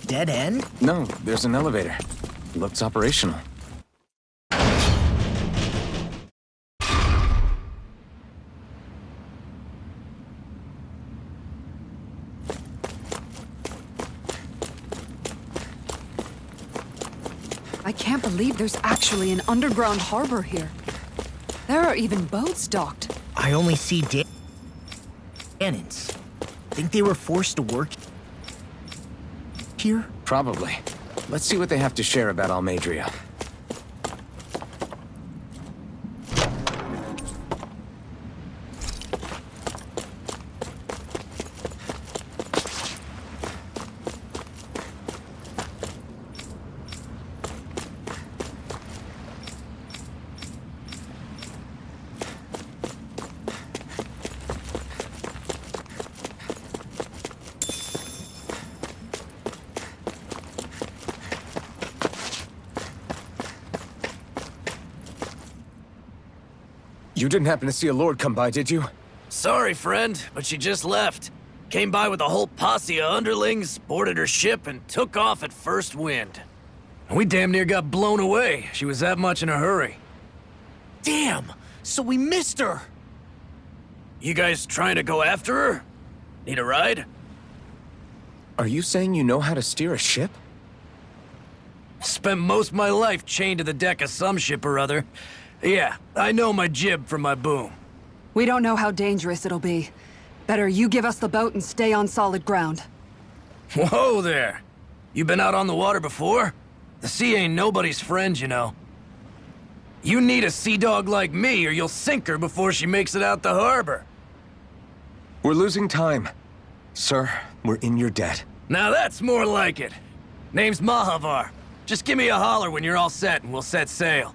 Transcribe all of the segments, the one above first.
Dead end? No, there's an elevator. Looks operational. I can't believe there's actually an underground harbor here. There are even boats docked. I only see cannons. Think they were forced to work here? Probably. Let's see what they have to share about Almadria. You didn't happen to see a lord come by, did you? Sorry, friend, but she just left. Came by with a whole posse of underlings, boarded her ship, and took off at first wind. We damn near got blown away. She was that much in a hurry. Damn! So we missed her! You guys trying to go after her? Need a ride? Are you saying you know how to steer a ship? Spent most of my life chained to the deck of some ship or other. Yeah, I know my jib from my boom. We don't know how dangerous it'll be. Better you give us the boat and stay on solid ground. Whoa there! You been out on the water before? The sea ain't nobody's friend, you know. You need a sea dog like me, or you'll sink her before she makes it out the harbor. We're losing time. Sir, we're in your debt. Now that's more like it. Name's Mahavar. Just give me a holler when you're all set and we'll set sail.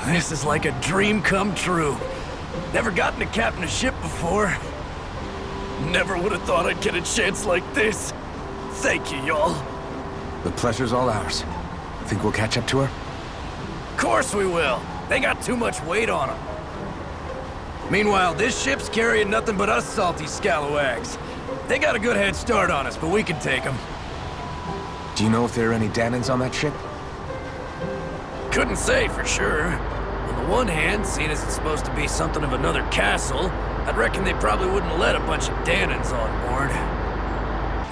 This is like a dream come true. Never gotten to captain a ship before. Never would have thought I'd get a chance like this. Thank you, y'all. The pleasure's all ours. Think we'll catch up to her? Of course we will. They got too much weight on them. Meanwhile, this ship's carrying nothing but us salty scalawags. They got a good head start on us, but we can take them. Do you know if there are any Danans on that ship? Couldn't say for sure. On the one hand, seeing as it's supposed to be something of another castle, I'd reckon they probably wouldn't let a bunch of Danans on board.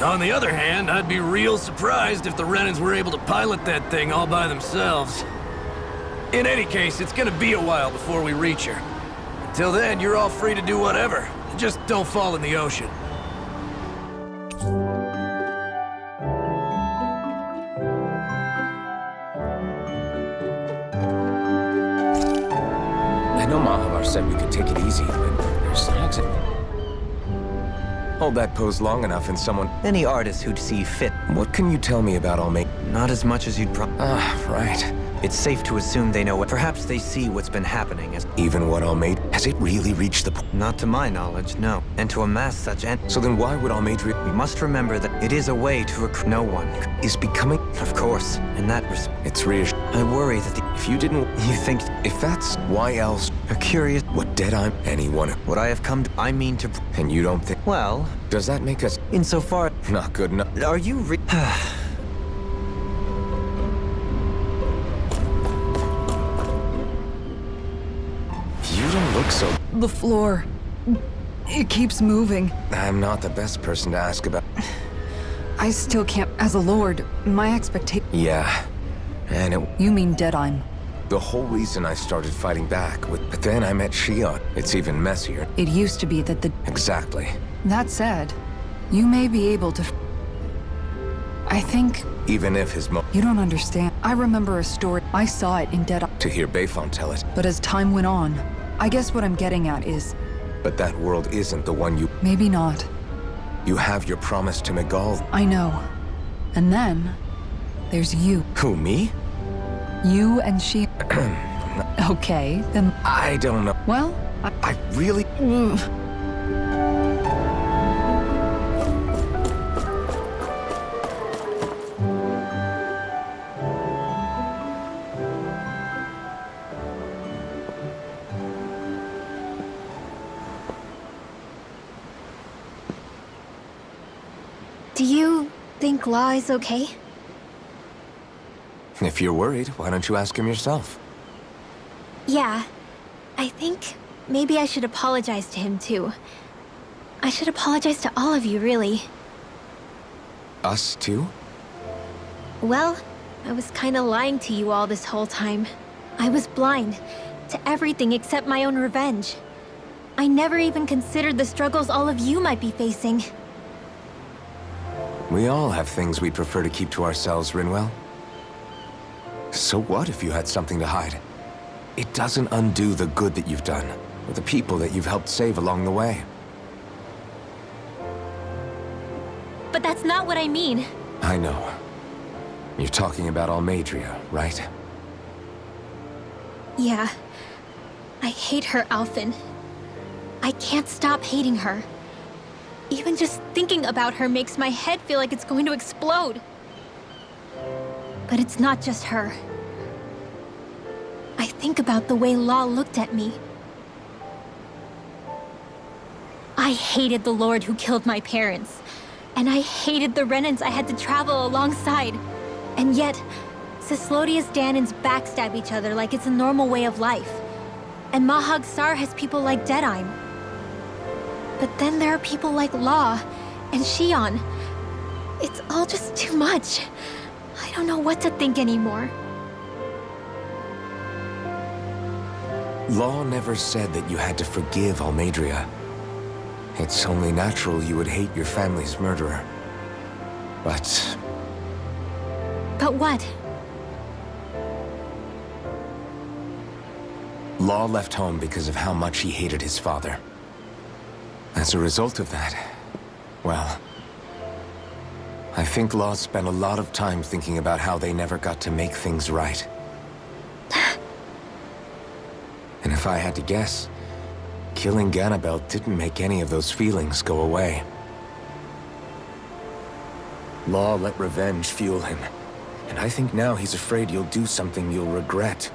On the other hand, I'd be real surprised if the Renans were able to pilot that thing all by themselves. In any case, it's gonna be a while before we reach her. Until then, you're all free to do whatever. Just don't fall in the ocean. I know Mahavar said we could take it easy, but there's an exit. Hold that pose long enough and someone... Any artist who'd see fit. What can you tell me about Almadria? Not as much as you'd Ah, right. It's safe to assume they know what. Perhaps they see what's been happening as. Even what Almadria... Has it really reached the point? Not to my knowledge, no. And to amass such So then why would Almadria... We must remember that it is a way to recruit no one. Is becoming... Of course, in that respect. It's reassuring. I worry that If you didn't... You think... If that's... Why else... A curious... What dead I'm... Anyone... What I have come to... I mean to... And you don't think... Well... Does that make us... Insofar... Not good enough? Are you work so... The floor. It keeps moving. I'm not the best person to ask about... I still can't. As a lord, my expectation. Yeah. And it... You mean Deadeye. The whole reason I started fighting back with... But then I met Shion. It's even messier. It used to be that the. Exactly. That said, you may be able to. I think. Even if his You don't understand. I remember a story. I saw it in Deadeye. To hear Beifong tell it. But as time went on, I guess what I'm getting at is. But that world isn't the one you... Maybe not. You have your promise to Miguel. I know. And then, there's you. Who, me? You and she. Okay, then. I don't know. Well, I really... Do you think Law is okay? If you're worried, why don't you ask him yourself? Yeah. I think maybe I should apologize to him too. I should apologize to all of you, really. Us too? Well, I was kinda lying to you all this whole time. I was blind to everything except my own revenge. I never even considered the struggles all of you might be facing. We all have things we'd prefer to keep to ourselves, Rinwell. So what if you had something to hide? It doesn't undo the good that you've done, or the people that you've helped save along the way. But that's not what I mean. I know. You're talking about Almadria, right? Yeah. I hate her, Alphen. I can't stop hating her. Even just thinking about her makes my head feel like it's going to explode. But it's not just her. I think about the way Law looked at me. I hated the Lord who killed my parents. And I hated the Renans I had to travel alongside. And yet, Cislodius Danans backstab each other like it's a normal way of life. And Mahag Sar has people like Deadeye. But then there are people like Law and Shion. It's all just too much. I don't know what to think anymore. Law never said that you had to forgive Almadria. It's only natural you would hate your family's murderer. But... But what? Law left home because of how much he hated his father. As a result of that, well... I think Law spent a lot of time thinking about how they never got to make things right. And if I had to guess, killing Ganabel didn't make any of those feelings go away. Law let revenge fuel him, and I think now he's afraid you'll do something you'll regret.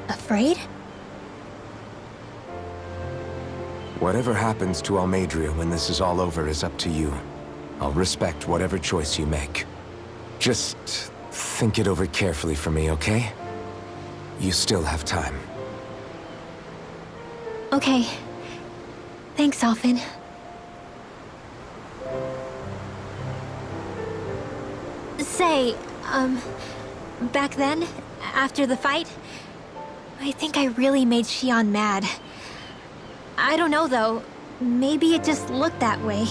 Afraid? Whatever happens to Almadria when this is all over is up to you. I'll respect whatever choice you make. Just think it over carefully for me, okay? You still have time. Okay. Thanks, Alphen. Say, back then, after the fight, I think I really made Shion mad. I don't know, though. Maybe it just looked that way.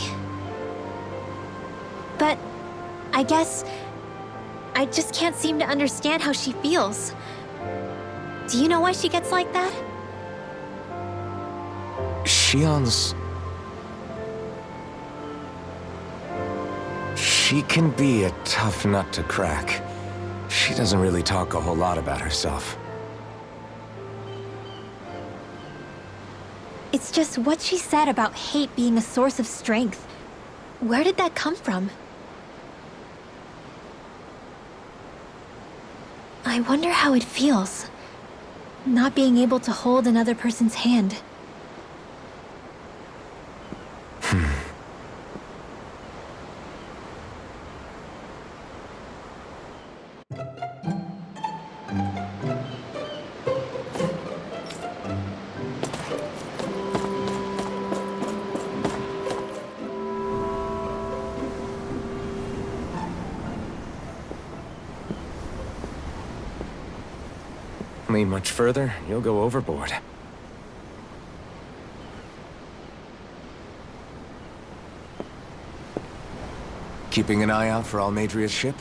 But I guess I just can't seem to understand how she feels. Do you know why she gets like that? Shion's... She can be a tough nut to crack. She doesn't really talk a whole lot about herself. It's just what she said about hate being a source of strength. Where did that come from? I wonder how it feels, not being able to hold another person's hand. Lean much further, you'll go overboard. Keeping an eye out for Almadria's ship?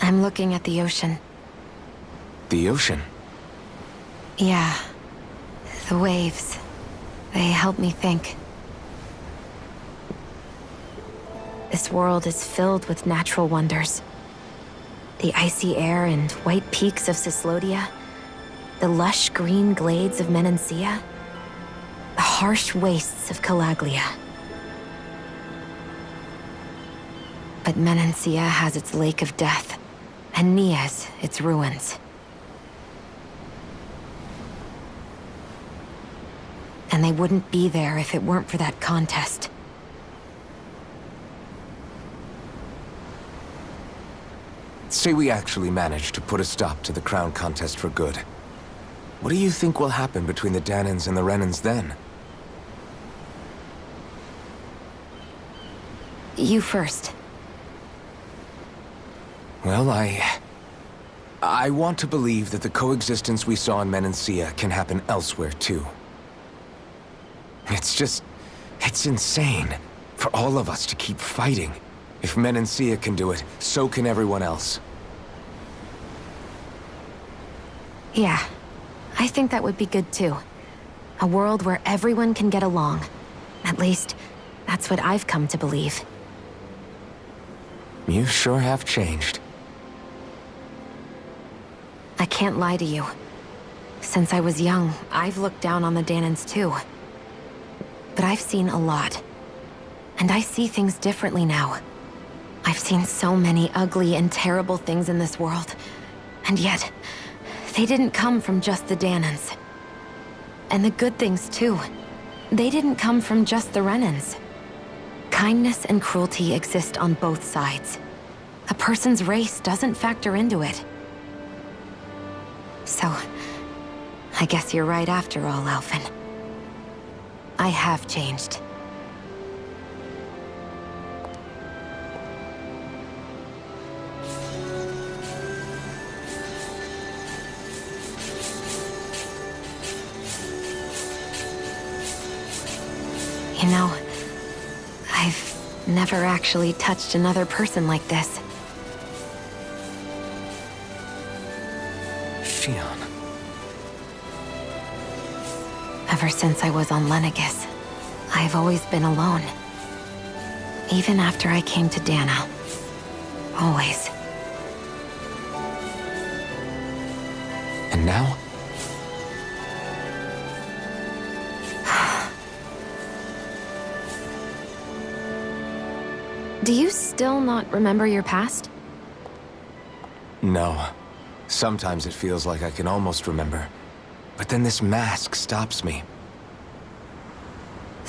I'm looking at the ocean. The ocean? Yeah. The waves. They help me think. This world is filled with natural wonders. The icy air and white peaks of Cyslodia. The lush green glades of Menancia. The harsh wastes of Calaglia. But Menancia has its Lake of Death, and Nias its ruins. And they wouldn't be there if it weren't for that contest. Say we actually manage to put a stop to the crown contest for good. What do you think will happen between the Danans and the Renans then? You first. Well, I want to believe that the coexistence we saw in Menancia can happen elsewhere, too. It's insane for all of us to keep fighting. If Menancia can do it, so can everyone else. Yeah, I think that would be good too. A world where everyone can get along. At least, that's what I've come to believe. You sure have changed. I can't lie to you. Since I was young, I've looked down on the Danans too. But I've seen a lot. And I see things differently now. I've seen so many ugly and terrible things in this world. And yet, they didn't come from just the Danans. And the good things too. They didn't come from just the Renans. Kindness and cruelty exist on both sides. A person's race doesn't factor into it. So, I guess you're right after all, Alphen. I have changed. You know, I've never actually touched another person like this. Shion. Ever since I was on Lenegis, I've always been alone. Even after I came to Dana. Always. And now? Do you still not remember your past? No. Sometimes it feels like I can almost remember. But then this mask stops me.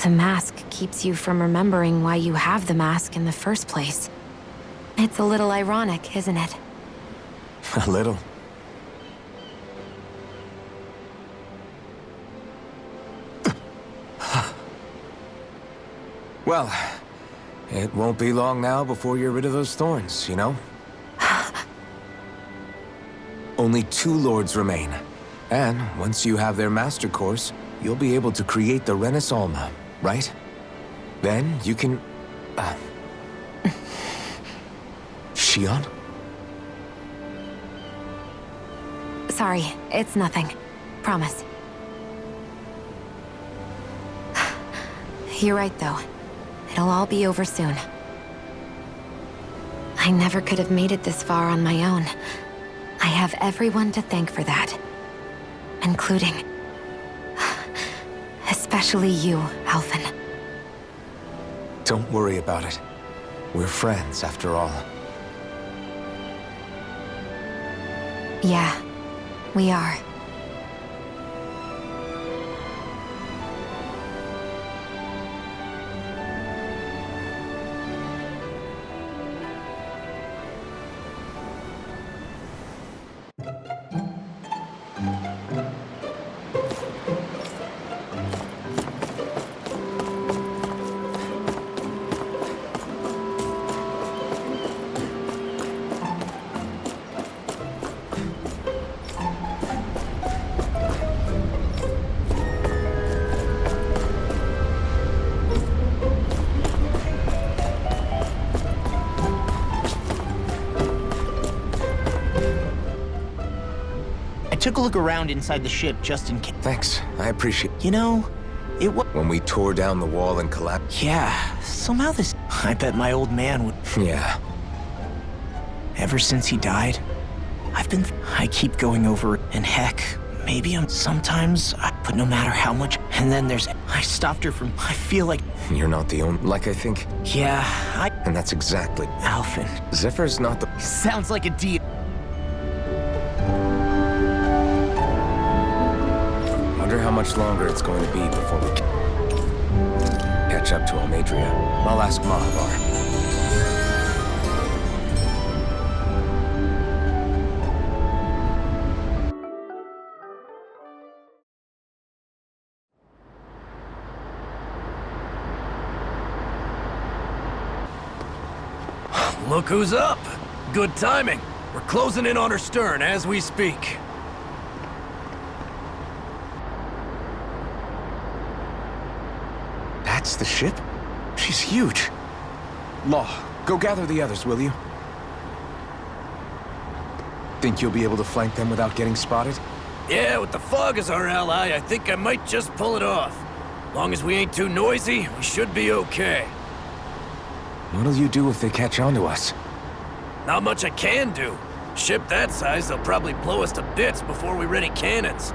The mask keeps you from remembering why you have the mask in the first place. It's a little ironic, isn't it? A little. Well, it won't be long now before you're rid of those thorns, you know? Only 2 lords remain. And once you have their master course, you'll be able to create the Renis Alma, right? Then you can... Shion? Sorry, it's nothing. Promise. You're right, though. It'll all be over soon. I never could have made it this far on my own. I have everyone to thank for that. Including... especially you, Alphen. Don't worry about it. We're friends, after all. Yeah, we are. took a look around inside the ship just in case. Thanks, I appreciate You know, it was. When we tore down the wall and collapsed. Yeah, somehow this. I bet my old man would. Yeah. Ever since he died, I keep going over it, and heck, maybe sometimes, but no matter how much, and then I stopped her from, I feel like, You're not the only. Like I think. yeah, And that's exactly. Alphen. Zephyr's not the. Sounds like a deal. Wonder how much longer it's going to be before we catch up to Almadria. I'll ask Mahavar. Look who's up! Good timing. We're closing in on her stern as we speak. That's the ship? She's huge. Law, go gather the others, will you? Think you'll be able to flank them without getting spotted? Yeah, with the fog as our ally, I think I might just pull it off. Long as we ain't too noisy, we should be okay. What'll you do if they catch on to us? Not much I can do. Ship that size, they'll probably blow us to bits before we ready cannons.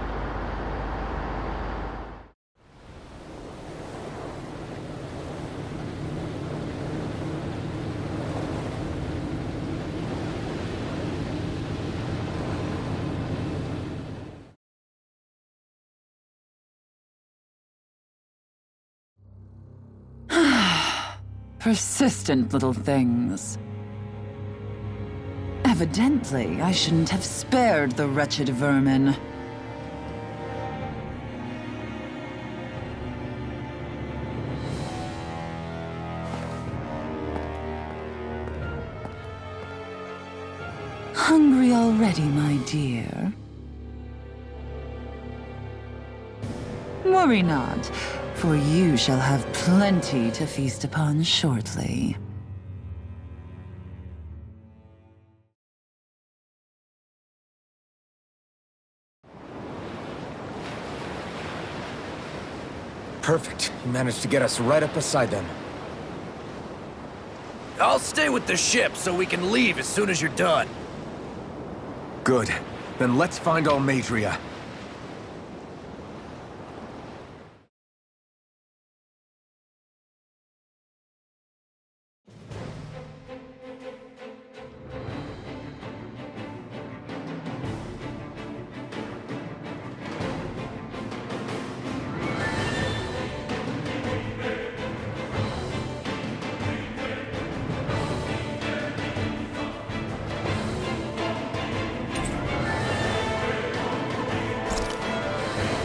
Persistent little things. Evidently, I shouldn't have spared the wretched vermin. Hungry already, my dear? Worry not, for you shall have plenty to feast upon shortly. Perfect. You managed to get us right up beside them. I'll stay with the ship so we can leave as soon as you're done. Good. Then let's find Almadria.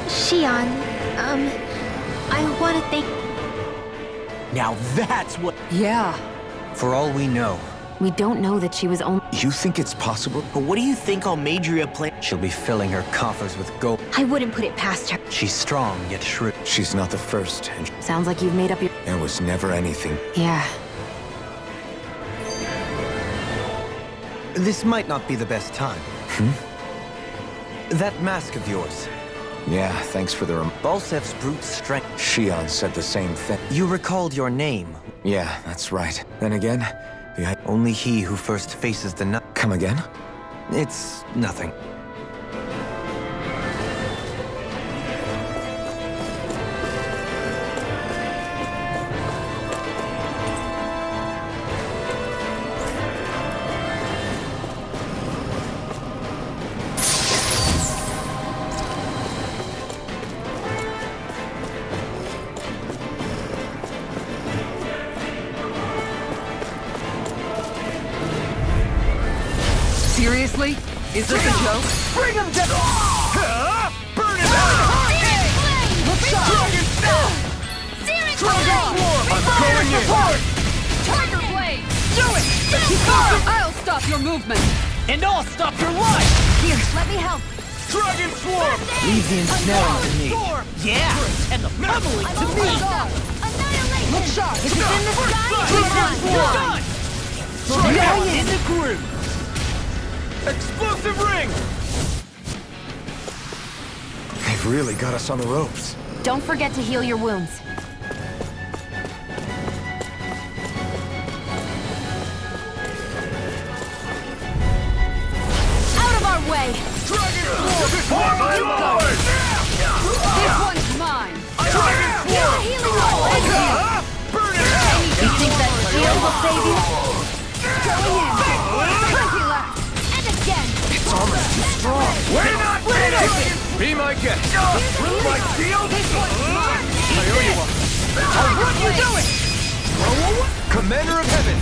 Shion, I want to thank... Now that's what. Yeah. For all we know, We don't know that she was only. You think it's possible? But what do you think Almadria planned? she'll be filling her coffers with gold. I wouldn't put it past her. She's strong, yet shrewd. She's not the first, and Sounds like you've made up your. there was never anything. Yeah. This might not be the best time. That mask of yours. Yeah, thanks for the Balsef's brute strength. Shion said the same thing. You recalled your name. Yeah, that's right. Then again, Only he who first faces the night. come again? It's nothing. Seriously? Is this a joke? Bring him down! Burn him out! Look sharp! I'm going in! Tiger Blade! Do it! I'll stop your movement! And I'll stop your life! Here, let me help. Dragon Swarm! Leave the ensnaring to me. Yeah! And the pummeling to me! Look sharp! It's in the sky! Done! Now in the groove! Explosive ring! really got us on the ropes. Don't forget to heal your wounds. Out of our way! This one's mine! You think that shield will save you? Going in! 20 left! And again! It's almost too strong. We're not finished! Be my guest. Through my shield! This one's mine! I owe you one. What are you doing? Commander of Heaven.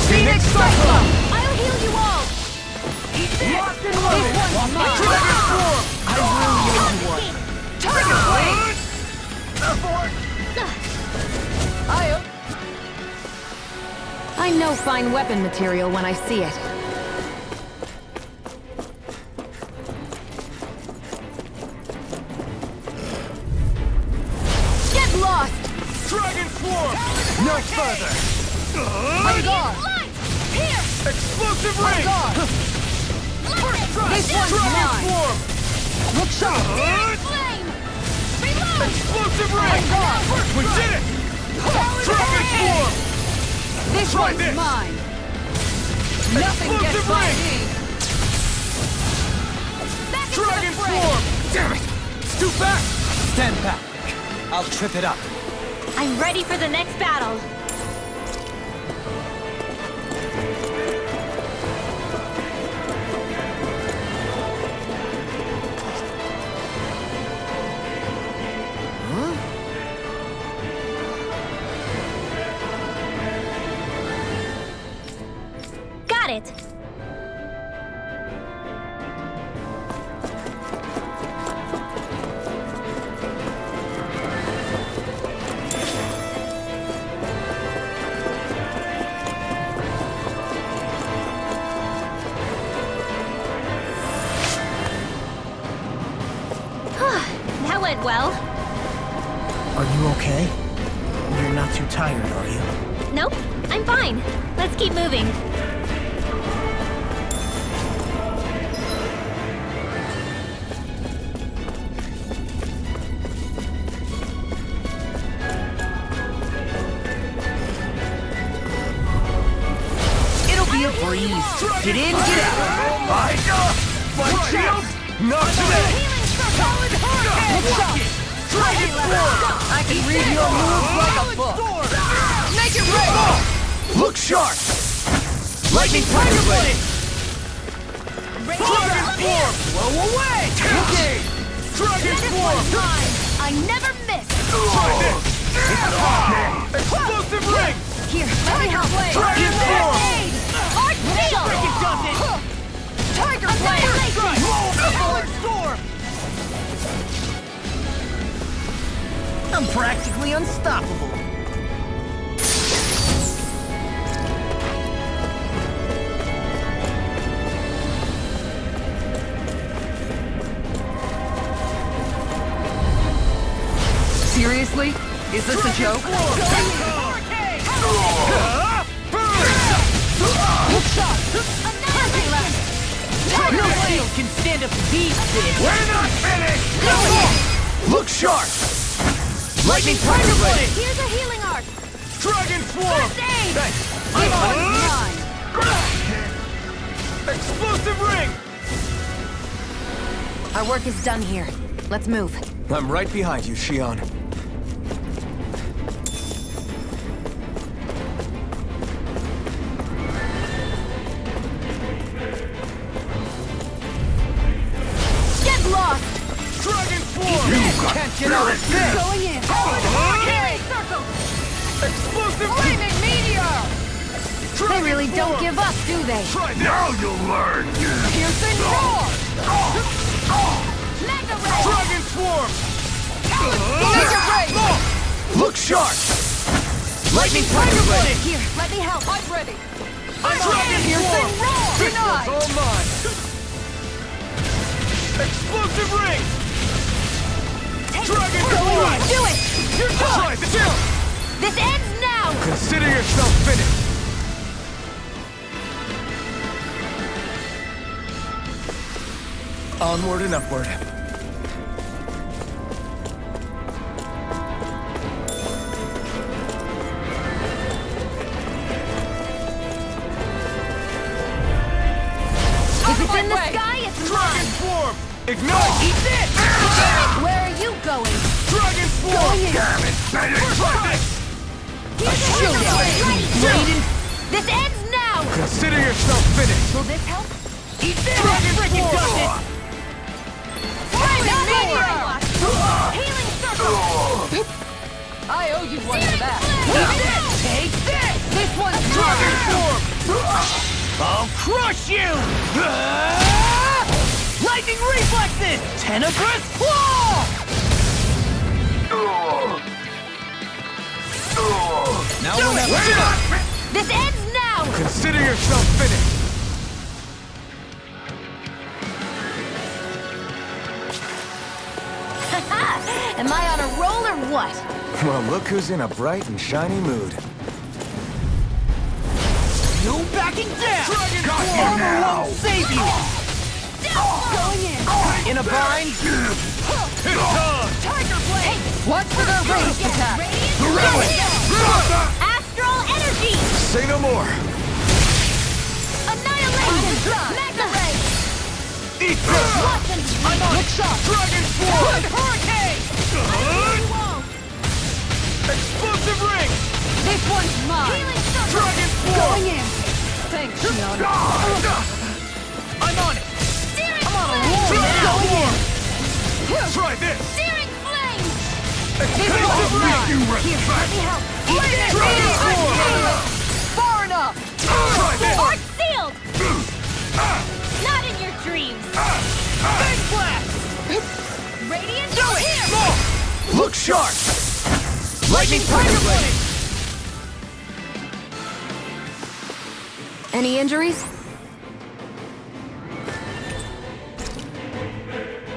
Phoenix Cyclone! I'll heal you all! Locked and loaded! This one's mine! Dragon Form. I will heal you one! Tiger Blade! I know fine weapon material when I see it. Get lost! Dragon Form. No further. On guard! Here! Explosive On ring. guard! This one's Dragon mine! Form. Look sharp! Flame! Reload! Explosive ring. On guard! We did it. Dragon Form. This Try one's this. mine! Nothing gets Explosive by ring. me! Back into Dragon the fray! Form. Damn it. It's too fast. Stand back. I'll trip it up. I'm ready for the next battle. Got it! That went well. Are you okay? You're not too tired, are you? Nope, I'm fine. Let's keep moving. It'll be a breeze! Get in, get out! My shield. Knocked it in. Look sharp! Dragon Form. I can read your moves like a book! Make it rain! Look sharp. Lightning Tiger Blade. Dragon Form. Blow away! Okay. Dragon Form. I never miss! Try this. Explosive ring. Here, let me help! Dragon Form. Art Shield! Tiger Blade! Storm. I'm practically unstoppable. Seriously? Is this a joke? Look sharp! No shield can stand up to these fish! We're not finished. Look sharp. Lightning Tiger Blade. Here's a healing art! Dragon Form. Thanks. Explosive ring. Our work is done here. Let's move. I'm right behind you, Shion. Get lost! Dragon Form. Can't get out of this! Going in! Healing circle! Explosive Flaming meteor! They really don't give up, do they? Now you'll learn. Piercing roar! Mega ray! Dragon Form. Make it rain! Look sharp. Lightning Tiger Blade. Here, let me help. I'm ready! Dragon Piercing Form. roar! This Denied! one's all mine. Explosive ring. Dragon Form. Do it! You're done. Chill. This ends now! Consider yourself finished. Onward and upward. It's in the sky, it's mine! Swarm! Ignite! Eat this! Where are you going? Dragon Swarm! Damn it! Try this! This ends now! Consider yourself finished! Will this help? Eat this! Dragon Swarm! Healing circle! I owe you one for that. Take this! This one's Dragon mine! Swarm! I'll crush you! Lightning reflexes! Tenebrous claw! Now we'll have This ends now! Consider yourself finished! Am I on a roll or what? Well, look who's in a bright and shiny mood. No backing down! Dragon Armor won't save you! Going in! In a bind? Tiger Blade! Watch for their ranged attack! Astral energy! Say no more! Annihilation! Mega ray! Eat this! Watch and Look shot! Dragon Swarm! Hurricane! Explosive ring! This one's mine! Healing circle! Dragon Swarm! Going in! Thanks, Shion. I'm on it! Searing I'm on a flame! roll now! Going in! Try this! Searing flame! Explosive ring! You Let me help! Dragon Swarm! Far enough! Try this! Arc sealed! Not in your dreams! Big blast! Radiant Do it! here! More! Look sharp! Lightning Tiger Blade! Any injuries?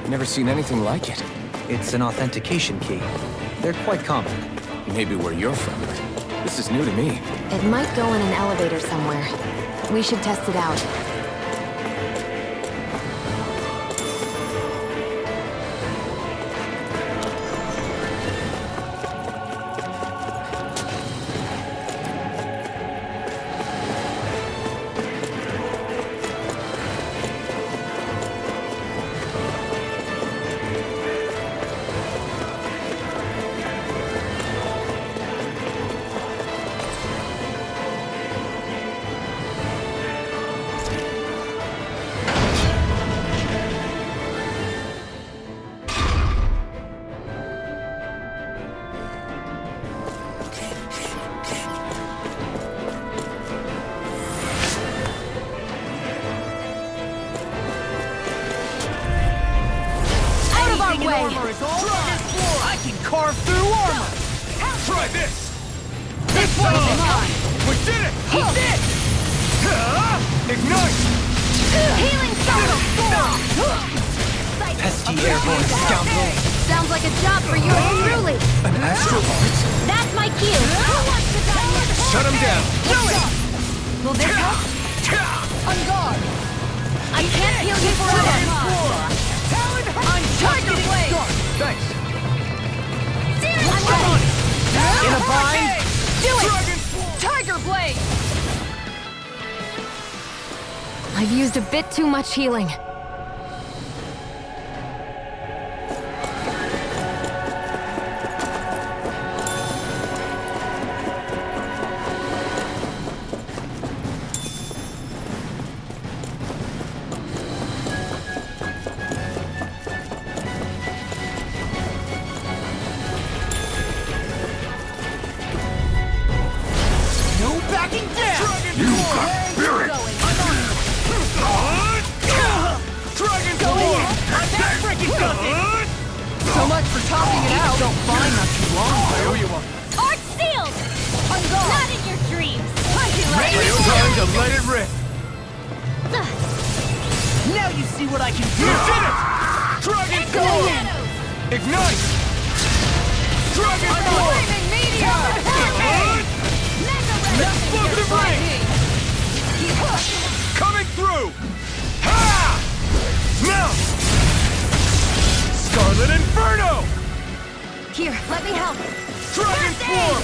Never seen anything like it. It's an authentication key. They're quite common. Maybe where you're from, but this is new to me. It might go in an elevator somewhere. We should test it out. Armor is all mine! I can carve through armor! Try this! This one's mine! We did it! Eat this! Ignite! Healing circle! Pesky airborne scoundrel. Sounds like a job for yours truly! An astral art? That's my cue! Who wants to die next? Shut him down! Do it! Will this help? On guard! I can't heal you forever! I'm Tiger Blade! Thanks! I'm ready! In a bind? Do it! Tiger Blade! I've used a bit too much healing. No backing down! You got spirit! Dragon Swarm! That freaking does it! So much for talking it out! Don't find not too long. I owe you one. Arc sealed! On guard! Not in your dreams! Time to let it rip! Now you see what I can do! You did it! Dragon Swarm! Ignite! Dragon Swarm! Flaming meteor! Explosive ring! Coming through! Ha! Now! Scarlet Inferno! Here, let me help. Dragon Swarm!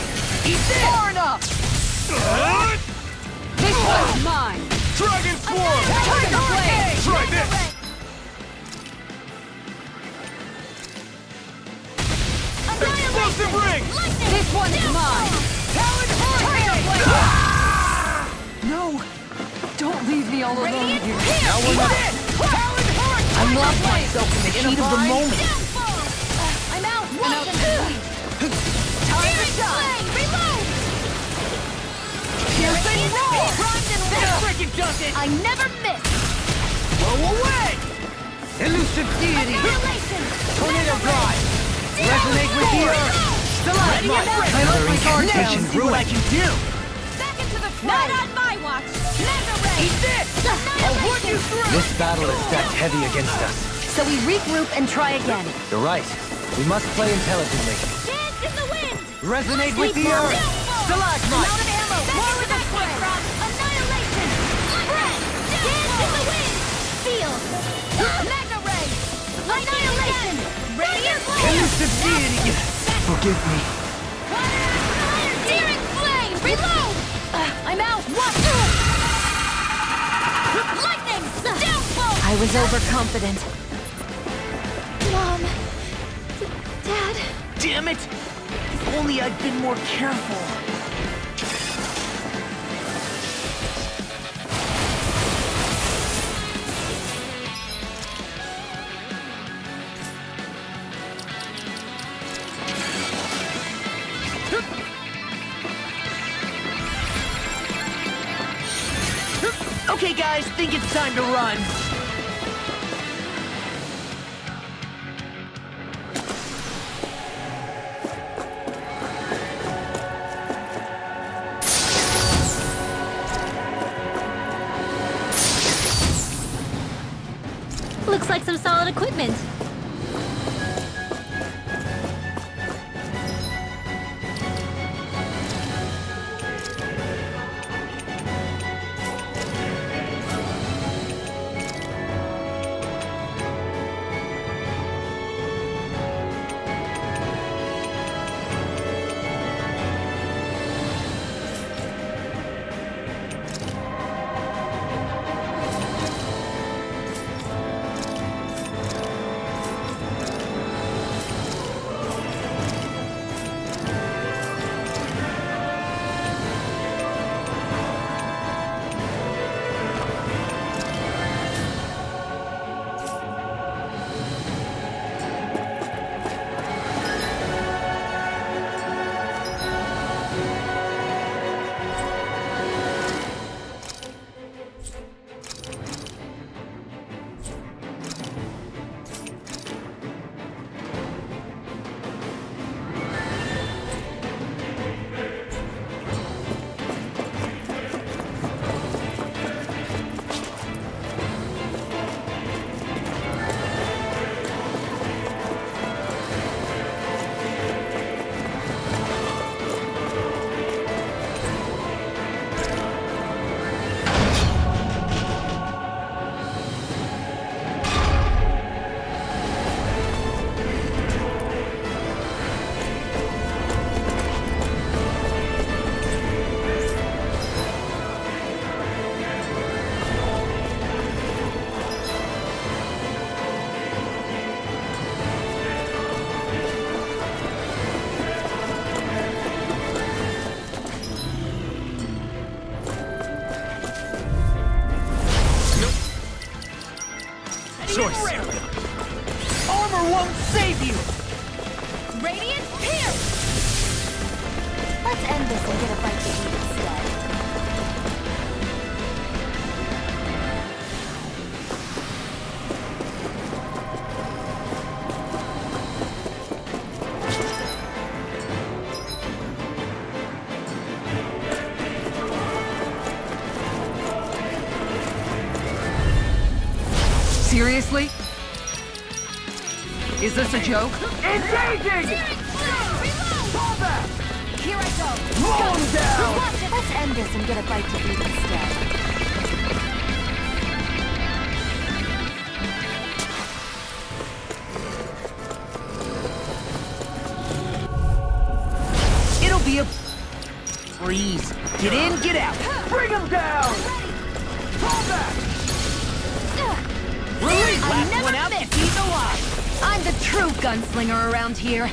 Far enough! This one's mine! Dragon Form! Try this! Explosive ring! This one is mine! No! Don't leave me all alone here. Now we're not. I lost myself in the heat of the moment. I'm out. Time to shine! Reload! Freaking does it! I never miss. Blow away! Elusive deity! Annihilation. Tornado drive! Resonate with the earth! Select my incantation see what I can do! Back into the fray. Not on my watch. Mega ray. Eat this! I'll put you through! This battle is stacked heavy against us. So we regroup and try again. You're right. We must play intelligently. Dance in the wind. Resonate with the earth! Stalagmite. Out of ammo. More with the fray. Annihilation. Spread. Dance in the wind. Seal. Mega ray. Annihilation. Radiant flame. Elusive deity! Forgive me. Searing flame. Reload. I'm out. What? Lightning. Downfall. I was overconfident. Mom. Dad. Damn it! If only I'd been more careful. Okay, guys, think it's time to run. Looks like some solid equipment. Choice. Armor won't save you! Radiant Pierce! Let's end this and get a bite to eat instead. Seriously? Is this a joke? Engaging! Fall back! Here I go! Roll him down! Let's end this and get a bite to eat instead. It'll be a breeze. Get in, get out. Bring him down! Last one out, he's alive. I'm the true gunslinger around here.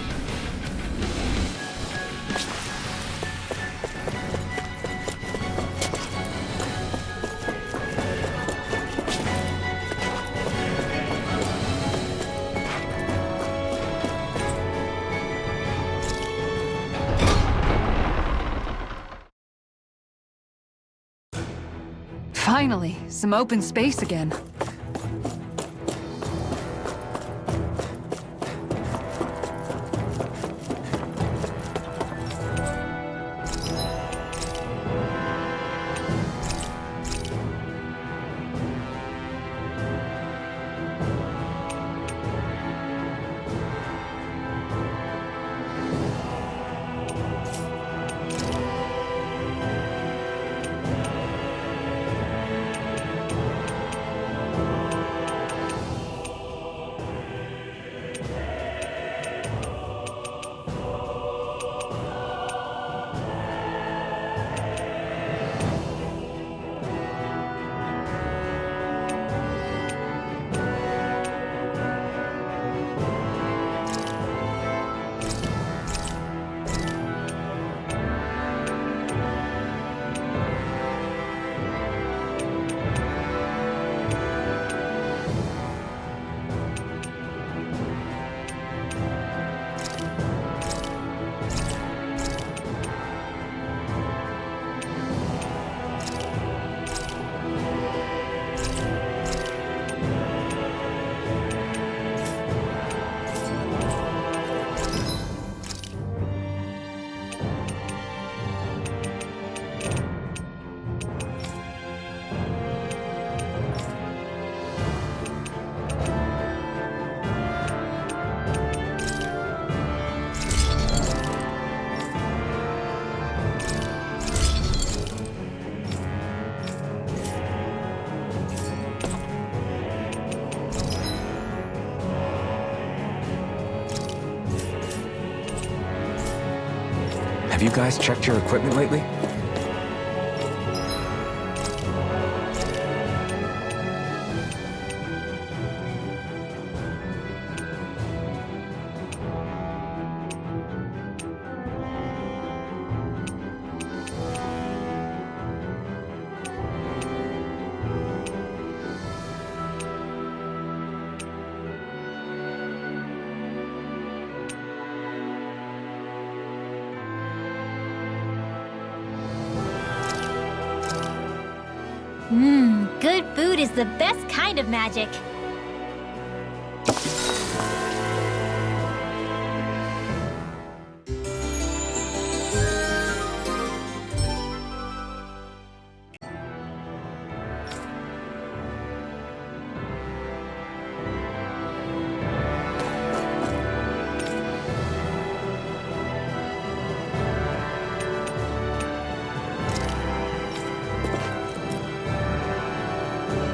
Finally, some open space again. Have you guys checked your equipment lately? Good food is the best kind of magic.